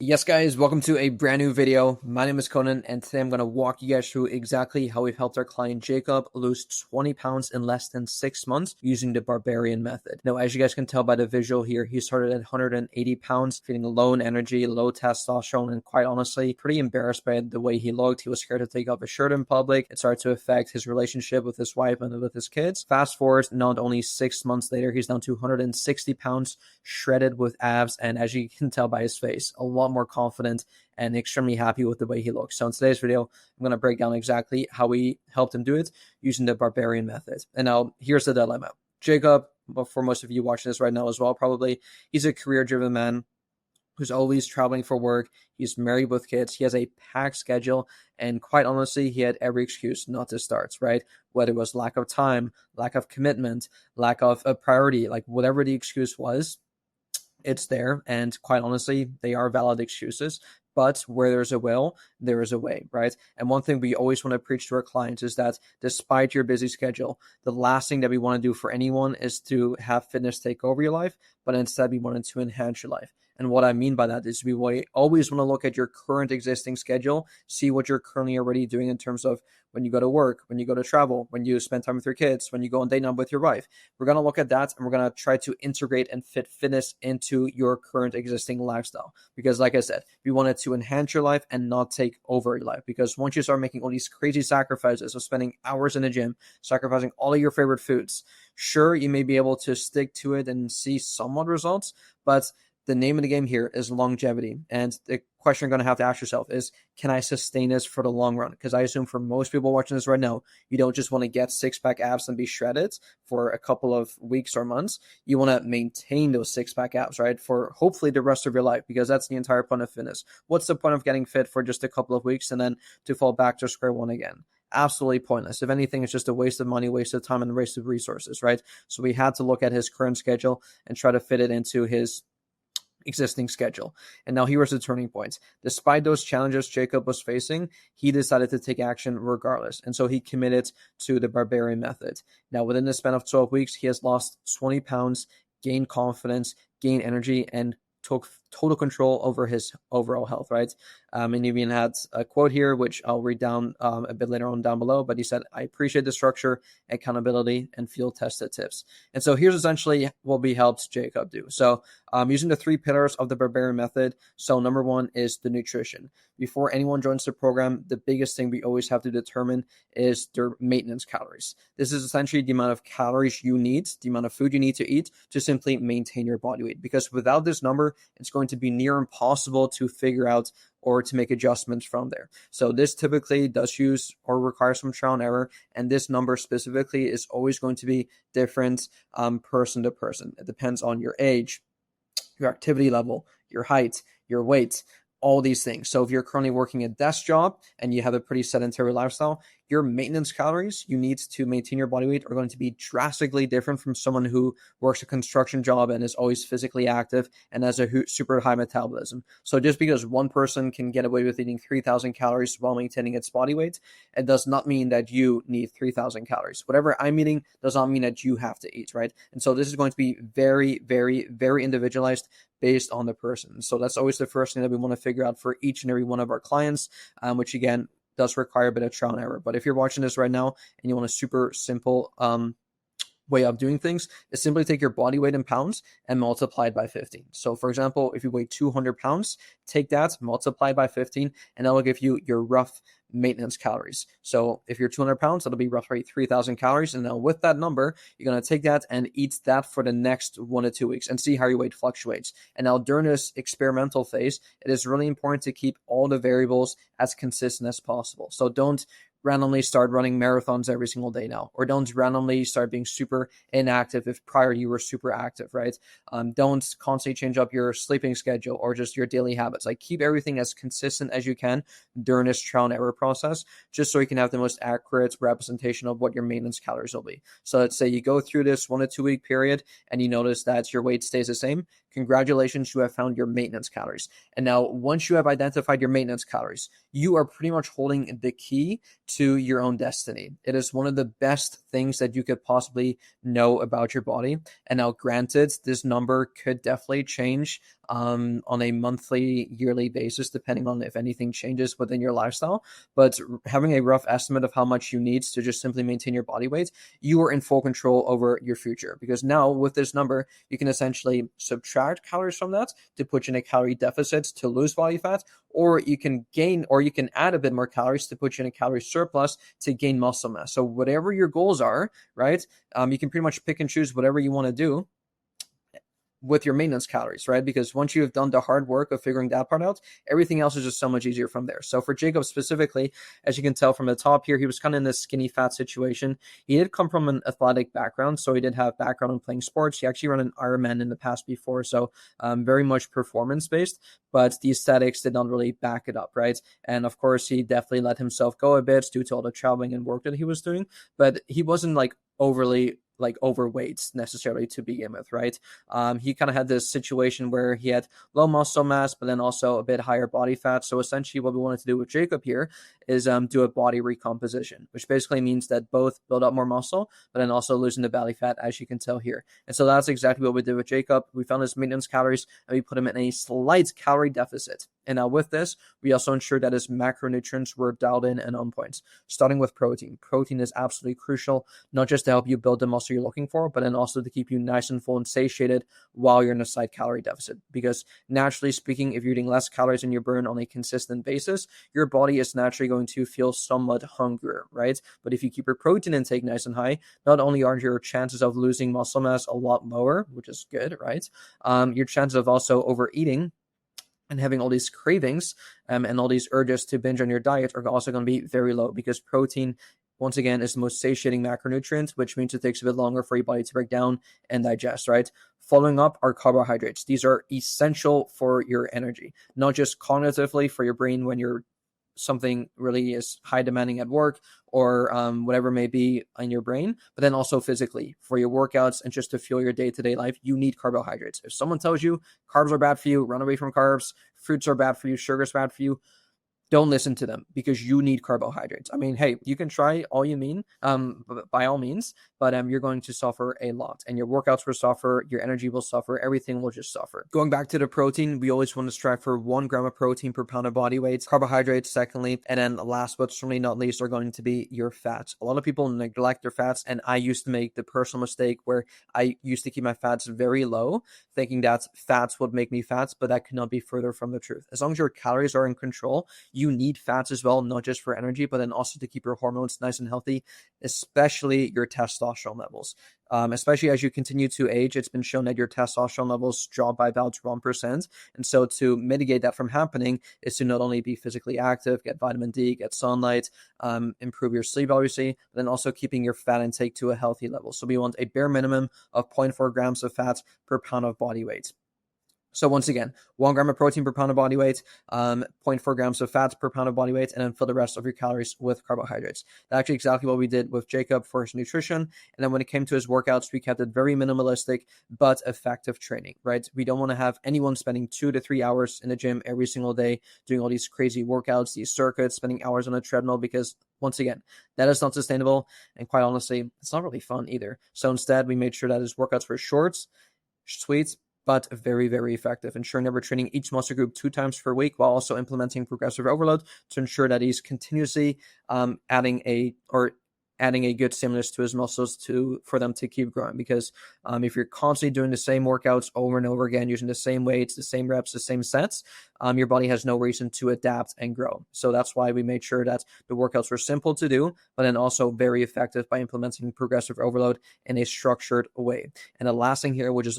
Yes, guys, welcome to a brand new video. My name is Conan, and today I'm going to walk you guys through exactly how we've helped our client Jacob lose 20 pounds in less than 6 months using the Barbarian method. Now, as you guys can tell by the visual here, he started at 180 pounds, feeling low in energy, low testosterone, and quite honestly, pretty embarrassed by the way he looked. He was scared to take off his shirt in public. It started to affect his relationship with his wife and with his kids. Fast forward, not only 6 months later, he's down to 160 pounds, shredded with abs, and as you can tell by his face, a lot more confident and extremely happy with the way he looks. So in today's video, I'm going to break down exactly how we helped him do it using the Barbarian method. And now here's the dilemma. Jacob, well, for most of you watching this right now as well, probably, he's a career-driven man who's always traveling for work. He's married with kids. He has a packed schedule. And quite honestly, he had every excuse not to start, right? Whether it was lack of time, lack of commitment, lack of a priority, like whatever the excuse was, it's there. And quite honestly, they are valid excuses. But where there's a will, there is a way, right? And one thing we always want to preach to our clients is that despite your busy schedule, the last thing that we want to do for anyone is to have fitness take over your life, but instead we want to enhance your life. And what I mean by that is we always want to look at your current existing schedule, see what you're currently already doing in terms of when you go to work, when you go to travel, when you spend time with your kids, when you go on date night with your wife. We're going to look at that and we're going to try to integrate and fit fitness into your current existing lifestyle. Because like I said, we wanted to enhance your life and not take over your life. Because once you start making all these crazy sacrifices of spending hours in the gym, sacrificing all of your favorite foods, sure, you may be able to stick to it and see somewhat results, but the name of the game here is longevity. And the question you're going to have to ask yourself is, can I sustain this for the long run? Because I assume for most people watching this right now, you don't just want to get six-pack abs and be shredded for a couple of weeks or months. You want to maintain those six-pack abs, right? For hopefully the rest of your life, because that's the entire point of fitness. What's the point of getting fit for just a couple of weeks and then to fall back to square one again? Absolutely pointless. If anything, it's just a waste of money, waste of time, and waste of resources, right? So we had to look at his current schedule and try to fit it into his existing schedule. And now here was the turning point. Despite those challenges Jacob was facing, he decided to take action regardless. And so he committed to the Barbarian method. Now, within the span of 12 weeks, he has lost 20 pounds, gained confidence, gained energy, and took total control over his overall health, right? And he even had a quote here, which I'll read down a bit later on down below, but he said, "I appreciate the structure, accountability, and field-tested tips." And so here's essentially what we helped Jacob do. So using the 3 pillars of the Barbarian method. So number 1 is the nutrition. Before anyone joins the program, the biggest thing we always have to determine is their maintenance calories. This is essentially the amount of calories you need, the amount of food you need to eat to simply maintain your body weight. Because without this number, it's going to be near impossible to figure out or to make adjustments from there. So this typically does use or require some trial and error, and this number specifically is always going to be different person to person. It depends on your age, your activity level, your height, your weight, all these things. So if you're currently working a desk job and you have a pretty sedentary lifestyle, your maintenance calories you need to maintain your body weight are going to be drastically different from someone who works a construction job and is always physically active and has a super high metabolism. So just because one person can get away with eating 3,000 calories while maintaining its body weight, it does not mean that you need 3,000 calories. Whatever I'm eating does not mean that you have to eat, right? And so this is going to be very, very, very individualized based on the person. So that's always the first thing that we want to figure out for each and every one of our clients, which again, does require a bit of trial and error. But if you're watching this right now and you want a super simple way of doing things, is simply take your body weight in pounds and multiply it by 15. So for example, if you weigh 200 pounds, take that, multiply by 15, and that will give you your rough maintenance calories. So if you're 200 pounds, that'll be roughly 3,000 calories. And now with that number, you're going to take that and eat that for the next 1 to 2 weeks and see how your weight fluctuates. And now during this experimental phase, it is really important to keep all the variables as consistent as possible. So don't randomly start running marathons every single day now, or don't randomly start being super inactive if prior you were super active, right? Don't constantly change up your sleeping schedule or just your daily habits. Like keep everything as consistent as you can during this trial and error process, just so you can have the most accurate representation of what your maintenance calories will be. So let's say you go through this 1 to 2 week period and you notice that your weight stays the same. Congratulations, you have found your maintenance calories. And now once you have identified your maintenance calories, you are pretty much holding the key to your own destiny. It is one of the best things that you could possibly know about your body. And now granted, this number could definitely change on a monthly, yearly basis, depending on if anything changes within your lifestyle. But having a rough estimate of how much you need to just simply maintain your body weight, you are in full control over your future. Because now with this number, you can essentially subtract calories from that to put you in a calorie deficit to lose body fat, or you can gain, or you can add a bit more calories to put you in a calorie surplus to gain muscle mass. So whatever your goals are, right? You can pretty much pick and choose whatever you want to do with your maintenance calories, right? Because once you have done the hard work of figuring that part out, everything else is just so much easier from there. So for Jacob specifically, as you can tell from the top here, he was kind of in this skinny fat situation. He did come from an athletic background, so he did have background in playing sports. He actually ran an Ironman in the past before, so very much performance-based, but the aesthetics did not really back it up, right? And of course, he definitely let himself go a bit due to all the traveling and work that he was doing, but he wasn't like overly overweight necessarily to begin with, right? He kind of had this situation where he had low muscle mass, but then also a bit higher body fat. So essentially what we wanted to do with Jacob here is do a body recomposition, which basically means that both build up more muscle, but then also losing the belly fat, as you can tell here. And so that's exactly what we did with Jacob. We found his maintenance calories and we put him in a slight calorie deficit. And now with this, we also ensured that his macronutrients were dialed in and on point. Starting with protein. Protein is absolutely crucial, not just to help you build the muscle you're looking for, but then also to keep you nice and full and satiated while you're in a slight calorie deficit. Because naturally speaking, if you're eating less calories than you burn on a consistent basis, your body is naturally going to feel somewhat hungrier, right? But if you keep your protein intake nice and high, not only are your chances of losing muscle mass a lot lower, which is good, right? Your chances of also overeating and having all these cravings and all these urges to binge on your diet are also going to be very low, because protein, once again, is the most satiating macronutrient, which means it takes a bit longer for your body to break down and digest, right? Following up are carbohydrates. These are essential for your energy, not just cognitively for your brain when you're something really is high demanding at work or whatever may be in your brain, but then also physically for your workouts and just to fuel your day-to-day life, you need carbohydrates. If someone tells you carbs are bad for you, run away from carbs, fruits are bad for you, sugar is bad for you, don't listen to them, because you need carbohydrates. I mean, hey, you can try all you mean, by all means, but you're going to suffer a lot, and your workouts will suffer, your energy will suffer, everything will just suffer. Going back to the protein, we always want to strive for 1 gram of protein per pound of body weight, carbohydrates secondly, and then last but certainly not least are going to be your fats. A lot of people neglect their fats, and I used to make the personal mistake where I used to keep my fats very low, thinking that fats would make me fat, but that could not be further from the truth. As long as your calories are in control, you need fats as well, not just for energy, but then also to keep your hormones nice and healthy, especially your testosterone levels. Especially as you continue to age, it's been shown that your testosterone levels drop by about 1%. And so to mitigate that from happening is to not only be physically active, get vitamin D, get sunlight, improve your sleep, obviously, but then also keeping your fat intake to a healthy level. So we want a bare minimum of 0.4 grams of fat per pound of body weight. So once again, 1 gram of protein per pound of body weight, 0.4 grams of fats per pound of body weight, and then fill the rest of your calories with carbohydrates. That's actually exactly what we did with Jacob for his nutrition. And then when it came to his workouts, we kept it very minimalistic, but effective training, right? We don't want to have anyone spending 2 to 3 hours in the gym every single day, doing all these crazy workouts, these circuits, spending hours on a treadmill, because once again, that is not sustainable. And quite honestly, it's not really fun either. So instead, we made sure that his workouts were short, sweet, but very, very effective, ensuring that we're training each muscle group 2 times per week while also implementing progressive overload to ensure that he's continuously adding a good stimulus to his muscles for them to keep growing. Because if you're constantly doing the same workouts over and over again, using the same weights, the same reps, the same sets, your body has no reason to adapt and grow. So that's why we made sure that the workouts were simple to do, but then also very effective by implementing progressive overload in a structured way. And the last thing here, which is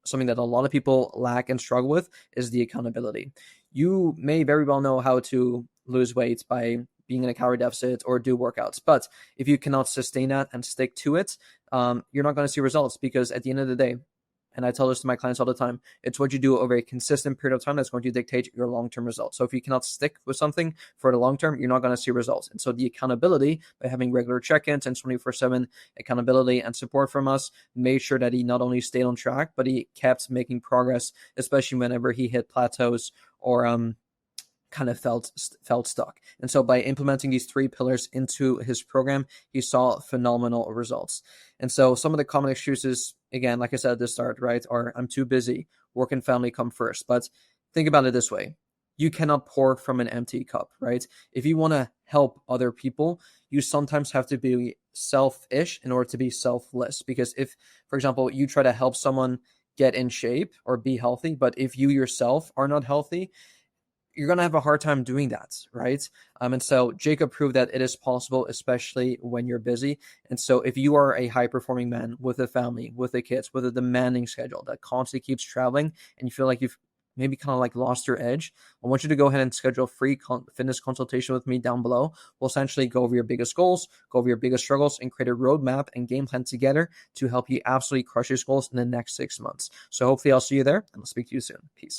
something that a lot of people lack and struggle with, is the accountability. You may very well know how to lose weight by being in a calorie deficit or do workouts, but if you cannot sustain that and stick to it, you're not going to see results, because at the end of the day, and I tell this to my clients all the time, it's what you do over a consistent period of time that's going to dictate your long-term results. So if you cannot stick with something for the long term, you're not going to see results. And so the accountability, by having regular check-ins and 24/7 accountability and support from us, made sure that he not only stayed on track, but he kept making progress, especially whenever he hit plateaus or kind of felt stuck. And so by implementing these 3 pillars into his program, he saw phenomenal results. And so some of the common excuses, again, like I said at the start, right, are I'm too busy, work and family come first. But think about it this way. You cannot pour from an empty cup, right? If you want to help other people, you sometimes have to be selfish in order to be selfless. Because if, for example, you try to help someone get in shape or be healthy, but if you yourself are not healthy, you're going to have a hard time doing that, right? And so Jacob proved that it is possible, especially when you're busy. And so if you are a high-performing man with a family, with the kids, with a demanding schedule that constantly keeps traveling, and you feel like you've maybe kind of like lost your edge, I want you to go ahead and schedule a free fitness consultation with me down below. We'll essentially go over your biggest goals, go over your biggest struggles, and create a roadmap and game plan together to help you absolutely crush your goals in the next 6 months. So hopefully I'll see you there, and I'll speak to you soon. Peace.